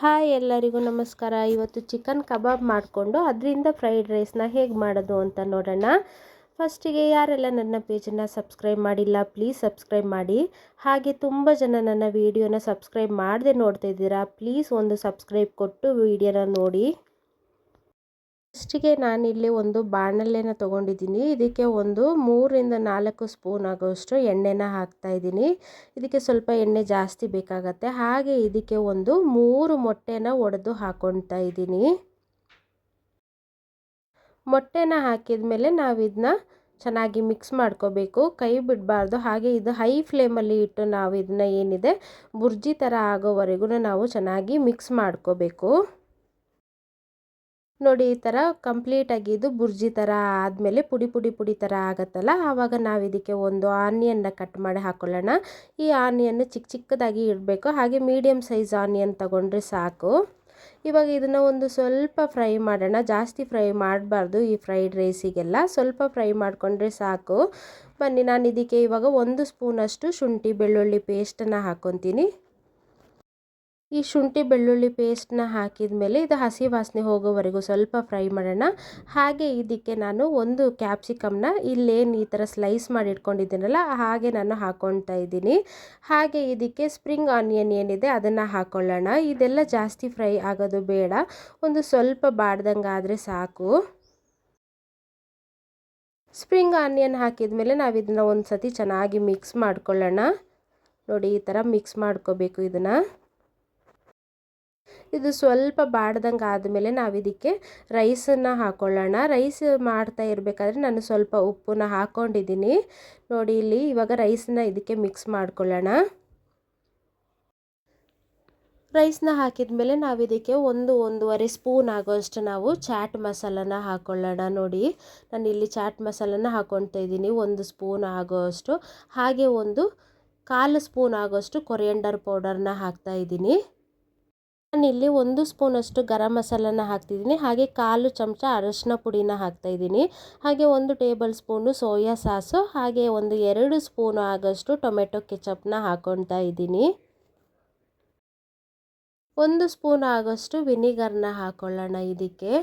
Hi ಎಲ್ಲರಿಗೂ ನಮಸ್ಕಾರ. ಇವತ್ತು ಚಿಕನ್ ಕಬಾಬ್ ಮಾಡಿಕೊಂಡು ಅದರಿಂದ ಫ್ರೈಡ್ ರೈಸ್ನ ಹೇಗೆ ಮಾಡೋದು ಅಂತ ನೋಡೋಣ. ಫಸ್ಟಿಗೆ ಯಾರೆಲ್ಲ ನನ್ನ ಪೇಜನ್ನು ಸಬ್ಸ್ಕ್ರೈಬ್ ಮಾಡಿಲ್ಲ ಪ್ಲೀಸ್ ಸಬ್ಸ್ಕ್ರೈಬ್ ಮಾಡಿ. ಹಾಗೆ ತುಂಬ ಜನ ನನ್ನ ವಿಡಿಯೋನ ಸಬ್ಸ್ಕ್ರೈಬ್ ಮಾಡದೆ ನೋಡ್ತಾ ಇದ್ದೀರಾ. ಪ್ಲೀಸ್ ಒಂದು ಸಬ್ಸ್ಕ್ರೈಬ್ ಕೊಟ್ಟು ವಿಡಿಯೋನ ನೋಡಿ. ಫಸ್ಟಿಗೆ ನಾನಿಲ್ಲಿ ಒಂದು ಬಾಣಲೆನ ತೊಗೊಂಡಿದ್ದೀನಿ. ಇದಕ್ಕೆ ಒಂದು 3-4 ಸ್ಪೂನ್ ಆಗೋಷ್ಟು ಎಣ್ಣೆನ ಹಾಕ್ತಾಯಿದ್ದೀನಿ. ಇದಕ್ಕೆ ಸ್ವಲ್ಪ ಎಣ್ಣೆ ಜಾಸ್ತಿ ಬೇಕಾಗತ್ತೆ. ಹಾಗೆ ಇದಕ್ಕೆ ಒಂದು 3 ಮೊಟ್ಟೆನ ಒಡೆದು ಹಾಕ್ಕೊಳ್ತಾ ಇದ್ದೀನಿ. ಮೊಟ್ಟೆನ ಹಾಕಿದ ಮೇಲೆ ನಾವು ಇದನ್ನ ಚೆನ್ನಾಗಿ ಮಿಕ್ಸ್ ಮಾಡ್ಕೋಬೇಕು, ಕೈ ಬಿಡಬಾರ್ದು. ಹಾಗೆ ಇದು ಹೈ ಫ್ಲೇಮಲ್ಲಿ ಇಟ್ಟು ನಾವು ಇದನ್ನ ಏನಿದೆ ಬುರ್ಜಿ ಥರ ಆಗೋವರೆಗೂ ನಾವು ಚೆನ್ನಾಗಿ ಮಿಕ್ಸ್ ಮಾಡ್ಕೋಬೇಕು. ನೋಡಿ, ಈ ಥರ ಕಂಪ್ಲೀಟಾಗಿ ಇದು ಬುರ್ಜಿ ಥರ ಆದಮೇಲೆ ಪುಡಿ ಥರ ಆಗುತ್ತಲ್ಲ, ಆವಾಗ ನಾವು ಇದಕ್ಕೆ ಒಂದು ಆನಿಯನ್ನ ಕಟ್ ಮಾಡಿ ಹಾಕ್ಕೊಳ್ಳೋಣ. ಈ ಆನಿಯನ್ನು ಚಿಕ್ಕದಾಗಿ ಇಡಬೇಕು. ಹಾಗೆ ಮೀಡಿಯಮ್ ಸೈಜ್ ಆನಿಯನ್ ತಗೊಂಡ್ರೆ ಸಾಕು. ಇವಾಗ ಇದನ್ನು ಒಂದು ಸ್ವಲ್ಪ ಫ್ರೈ ಮಾಡೋಣ. ಜಾಸ್ತಿ ಫ್ರೈ ಮಾಡಬಾರ್ದು ಈ ಫ್ರೈಡ್ ರೈಸಿಗೆಲ್ಲ, ಸ್ವಲ್ಪ ಫ್ರೈ ಮಾಡಿಕೊಂಡ್ರೆ ಸಾಕು. ಬನ್ನಿ, ನಾನು ಇದಕ್ಕೆ ಇವಾಗ 1 ಸ್ಪೂನಷ್ಟು ಶುಂಠಿ ಬೆಳ್ಳುಳ್ಳಿ ಪೇಸ್ಟನ್ನು ಹಾಕ್ಕೊತೀನಿ. ಈ ಶುಂಠಿ ಬೆಳ್ಳುಳ್ಳಿ ಪೇಸ್ಟ್ನ ಹಾಕಿದ ಮೇಲೆ ಇದು ಹಸಿ ವಾಸನೆ ಹೋಗೋವರೆಗೂ ಸ್ವಲ್ಪ ಫ್ರೈ ಮಾಡೋಣ. ಹಾಗೆ ಇದಕ್ಕೆ ನಾನು ಒಂದು ಕ್ಯಾಪ್ಸಿಕಮ್ನ ಇಲ್ಲೇನು ಈ ಥರ ಸ್ಲೈಸ್ ಮಾಡಿ ಇಟ್ಕೊಂಡಿದ್ದೀನಲ್ಲ ಹಾಗೆ ನಾನು ಹಾಕ್ಕೊಳ್ತಾ ಇದ್ದೀನಿ. ಹಾಗೆ ಇದಕ್ಕೆ ಸ್ಪ್ರಿಂಗ್ ಆನಿಯನ್ ಏನಿದೆ ಅದನ್ನು ಹಾಕ್ಕೊಳ್ಳೋಣ. ಇದೆಲ್ಲ ಜಾಸ್ತಿ ಫ್ರೈ ಆಗೋದು ಬೇಡ, ಒಂದು ಸ್ವಲ್ಪ ಬಾಡ್ದಂಗೆ ಆದರೆ ಸಾಕು. ಸ್ಪ್ರಿಂಗ್ ಆನಿಯನ್ ಹಾಕಿದ ಮೇಲೆ ನಾವು ಇದನ್ನು ಒಂದು ಸತಿ ಚೆನ್ನಾಗಿ ಮಿಕ್ಸ್ ಮಾಡ್ಕೊಳ್ಳೋಣ. ನೋಡಿ, ಈ ಥರ ಮಿಕ್ಸ್ ಮಾಡ್ಕೋಬೇಕು ಇದನ್ನು. ಇದು ಸ್ವಲ್ಪ ಬಾಡ್ದಂಗೆ ಆದಮೇಲೆ ನಾವು ಇದಕ್ಕೆ ರೈಸನ್ನು ಹಾಕ್ಕೊಳ್ಳೋಣ. ರೈಸ್ ಮಾಡ್ತಾ ಇರಬೇಕಾದ್ರೆ ನಾನು ಸ್ವಲ್ಪ ಉಪ್ಪನ್ನ ಹಾಕ್ಕೊಂಡಿದ್ದೀನಿ. ನೋಡಿ, ಇಲ್ಲಿ ಇವಾಗ ರೈಸನ್ನ ಇದಕ್ಕೆ ಮಿಕ್ಸ್ ಮಾಡ್ಕೊಳ್ಳೋಣ. ರೈಸ್ನ ಹಾಕಿದ ಮೇಲೆ ನಾವು ಇದಕ್ಕೆ 1-1.5 ಸ್ಪೂನ್ ಆಗೋಷ್ಟು ನಾವು ಚಾಟ್ ಮಸಾಲನ ಹಾಕ್ಕೊಳ್ಳೋಣ. ನೋಡಿ, ನಾನು ಇಲ್ಲಿ ಚಾಟ್ ಮಸಾಲನ ಹಾಕ್ಕೊಳ್ತಾ ಇದ್ದೀನಿ 1 ಸ್ಪೂನ್ ಆಗೋಷ್ಟು. ಹಾಗೆ 1/4 ಸ್ಪೂನ್ ಆಗೋಷ್ಟು ಕೊರಿಯಂಡರ್ ಪೌಡರ್ನ ಹಾಕ್ತಾ ಇದ್ದೀನಿ. ನಾನಿಲ್ಲಿ 1 ಸ್ಪೂನಷ್ಟು ಗರಂ ಮಸಾಲನ ಹಾಕ್ತಿದ್ದೀನಿ. ಹಾಗೆ 1/4 ಚಮಚ ಅರಶಿನ ಪುಡಿನ ಹಾಕ್ತಾಯಿದ್ದೀನಿ. ಹಾಗೆ 1 ಟೇಬಲ್ ಸ್ಪೂನು ಸೋಯಾ ಸಾಸು, ಹಾಗೆ 2 ಸ್ಪೂನು ಆಗೋಷ್ಟು ಟೊಮೆಟೊ ಕೆಚಪ್ನ ಹಾಕ್ಕೊಳ್ತಾ ಇದ್ದೀನಿ. 1 ಸ್ಪೂನ್ ಆಗೋಷ್ಟು ವಿನಿಗರ್ನ ಹಾಕ್ಕೊಳ್ಳೋಣ ಇದಕ್ಕೆ.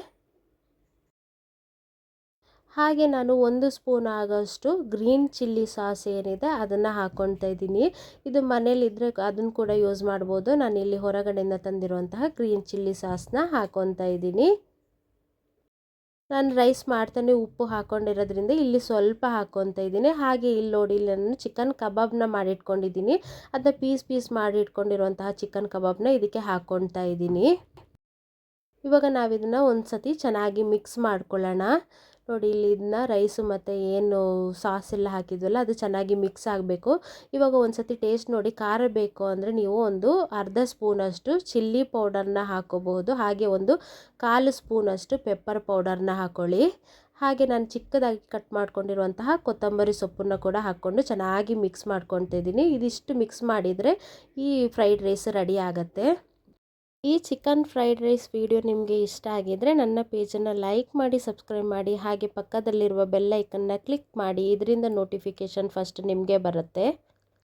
ಹಾಗೆ ನಾನು 1 ಸ್ಪೂನ್ ಆಗೋಷ್ಟು ಗ್ರೀನ್ ಚಿಲ್ಲಿ ಸಾಸ್ ಏನಿದೆ ಅದನ್ನು ಹಾಕ್ಕೊಳ್ತಾ ಇದ್ದೀನಿ. ಇದು ಮನೇಲಿದ್ದರೆ ಅದನ್ನು ಕೂಡ ಯೂಸ್ ಮಾಡ್ಬೋದು. ನಾನಿಲ್ಲಿ ಹೊರಗಡೆಯಿಂದ ತಂದಿರುವಂತಹ ಗ್ರೀನ್ ಚಿಲ್ಲಿ ಸಾಸ್ನ ಹಾಕ್ಕೊಳ್ತಾ ಇದ್ದೀನಿ. ನಾನು ರೈಸ್ ಮಾಡ್ತಾನೆ ಉಪ್ಪು ಹಾಕ್ಕೊಂಡಿರೋದ್ರಿಂದ ಇಲ್ಲಿ ಸ್ವಲ್ಪ ಹಾಕ್ಕೊಳ್ತಾ ಇದ್ದೀನಿ. ಹಾಗೆ ಇಲ್ಲಿ ನೋಡಿ, ಇಲ್ಲಿ ನಾನು ಚಿಕನ್ ಕಬಾಬ್ನ ಮಾಡಿಟ್ಕೊಂಡಿದ್ದೀನಿ. ಅದನ್ನ ಪೀಸ್ ಮಾಡಿ ಇಟ್ಕೊಂಡಿರುವಂತಹ ಚಿಕನ್ ಕಬಾಬ್ನ ಇದಕ್ಕೆ ಹಾಕ್ಕೊಳ್ತಾ ಇದ್ದೀನಿ. ಇವಾಗ ನಾವಿದನ್ನು ಒಂದು ಸತಿ ಚೆನ್ನಾಗಿ ಮಿಕ್ಸ್ ಮಾಡ್ಕೊಳ್ಳೋಣ. ನೋಡಿ, ಇಲ್ಲಿ ಇದನ್ನ ರೈಸು ಮತ್ತು ಏನು ಸಾಸ್ ಎಲ್ಲ ಹಾಕಿದ್ವಲ್ಲ ಅದು ಚೆನ್ನಾಗಿ ಮಿಕ್ಸ್ ಆಗಬೇಕು. ಇವಾಗ ಒಂದು ಸತಿ ಟೇಸ್ಟ್ ನೋಡಿ. ಖಾರ ಬೇಕು ಅಂದರೆ ನೀವು ಒಂದು ಅರ್ಧ ಸ್ಪೂನಷ್ಟು ಚಿಲ್ಲಿ ಪೌಡರ್ನ ಹಾಕ್ಕೋಬಹುದು. ಹಾಗೆ 1/4 ಸ್ಪೂನಷ್ಟು ಪೆಪ್ಪರ್ ಪೌಡರ್ನ ಹಾಕ್ಕೊಳ್ಳಿ. ಹಾಗೆ ನಾನು ಚಿಕ್ಕದಾಗಿ ಕಟ್ ಮಾಡ್ಕೊಂಡಿರುವಂತಹ ಕೊತ್ತಂಬರಿ ಸೊಪ್ಪನ್ನು ಕೂಡ ಹಾಕ್ಕೊಂಡು ಚೆನ್ನಾಗಿ ಮಿಕ್ಸ್ ಮಾಡ್ಕೊಳ್ತಾ ಇದ್ದೀನಿ. ಇದಿಷ್ಟು ಮಿಕ್ಸ್ ಮಾಡಿದರೆ ಈ ಫ್ರೈಡ್ ರೈಸ್ ರೆಡಿ ಆಗುತ್ತೆ. ಈ ಚಿಕನ್ ಫ್ರೈಡ್ ರೈಸ್ ವಿಡಿಯೋ ನಿಮಗೆ ಇಷ್ಟ ಆಗಿದರೆ ನನ್ನ ಪೇಜನ್ನು ಲೈಕ್ ಮಾಡಿ, ಸಬ್ಸ್ಕ್ರೈಬ್ ಮಾಡಿ. ಹಾಗೆ ಪಕ್ಕದಲ್ಲಿರುವ ಬೆಲ್ ಐಕನ್ನ ಕ್ಲಿಕ್ ಮಾಡಿ. ಇದರಿಂದ ನೋಟಿಫಿಕೇಷನ್ ಫಸ್ಟ್ ನಿಮಗೆ ಬರುತ್ತೆ.